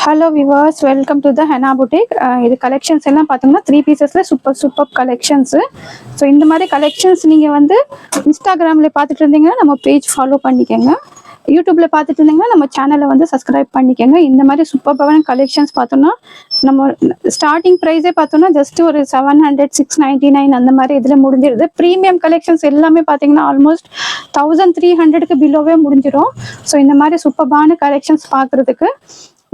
Hello viewers, welcome to the henna boutique. இது collections எல்லாம் பார்த்தோம்னா 3 பீசஸில் சூப்பர் கலெக்ஷன்ஸு. ஸோ இந்த மாதிரி கலெக்ஷன்ஸ் நீங்கள் வந்து இன்ஸ்டாகிராமில் பார்த்துட்டு இருந்தீங்கன்னா நம்ம பேஜ் ஃபாலோ பண்ணிக்கோங்க. யூடியூப்பில் பார்த்துட்டு இருந்தீங்கன்னா நம்ம சேனலை வந்து சப்ஸ்கிரைப் பண்ணிக்கோங்க. இந்த மாதிரி சூப்பரான கலெக்ஷன்ஸ் பார்த்தோம்னா நம்ம ஸ்டார்டிங் ப்ரைஸே பார்த்தோம்னா ஜஸ்ட் ஒரு 700, 699 அந்த மாதிரி இதில் முடிஞ்சிருது. ப்ரீமியம் கலெக்ஷன்ஸ் எல்லாமே பார்த்தீங்கன்னா ஆல்மோஸ்ட் 1300க்கு பிலோவே முடிஞ்சிடும். ஸோ இந்த மாதிரி சூப்பரான கலெக்ஷன்ஸ் பார்க்குறதுக்கு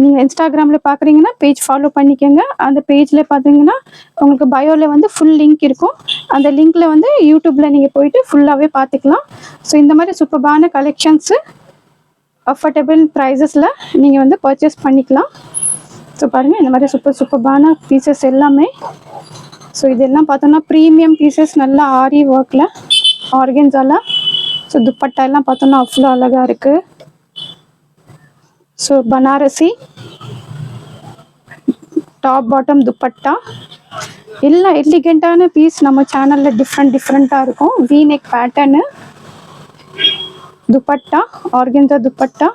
நீங்கள் இன்ஸ்டாகிராமில் பார்க்குறீங்கன்னா பேஜ் ஃபாலோ பண்ணிக்கோங்க. அந்த பேஜில் பார்த்தீங்கன்னா உங்களுக்கு பயோவில் வந்து ஃபுல் லிங்க் இருக்கும். அந்த லிங்க்கில் வந்து யூடியூப்பில் நீங்கள் போயிட்டு ஃபுல்லாகவே பார்த்துக்கலாம். ஸோ இந்த மாதிரி சூப்பரான கலெக்ஷன்ஸு அஃபோர்டபுள் ப்ரைஸஸில் நீங்கள் வந்து பர்ச்சேஸ் பண்ணிக்கலாம். ஸோ பாருங்கள், இந்த மாதிரி சூப்பரான பீசஸ் எல்லாமே. ஸோ இதெல்லாம் பார்த்தோன்னா ப்ரீமியம் பீசஸ், நல்லா ஆரி ஒர்க்கில் ஆர்கன்ஸால. ஸோ துப்பட்டா எல்லாம் பார்த்தோன்னா அவ்வளோ அழகாக இருக்குது. So Banarasi top bottom dupatta எல்லாம் எலிகெண்ட்டான பீஸ். நம்ம சேனலில் டிஃப்ரெண்ட்டாக இருக்கும். V neck pattern dupatta, organza dupatta.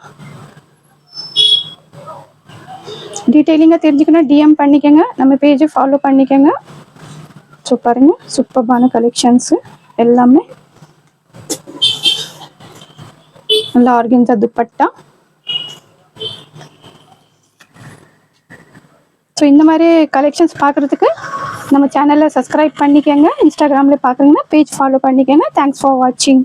டீட்டெயிலிங்காக தெரிஞ்சுக்கணும் டிஎம் பண்ணிக்கோங்க, நம்ம பேஜை ஃபாலோ பண்ணிக்கோங்க. ஸோ பாருங்கள், சூப்பரான கலெக்ஷன்ஸு எல்லாமே. நல்லா ஆர்கன்ஸா துப்பட்டா. ஸோ இந்த மாதிரி கலெக்ஷன்ஸ் பார்க்குறதுக்கு நம்ம சேனலை சப்ஸ்கிரைப் பண்ணிக்கோங்க. இன்ஸ்டாகிராமில் பார்க்குறீங்கன்னா பேஜ் ஃபாலோ பண்ணிக்கோங்க. தேங்க்ஸ் ஃபார் வாட்சிங்.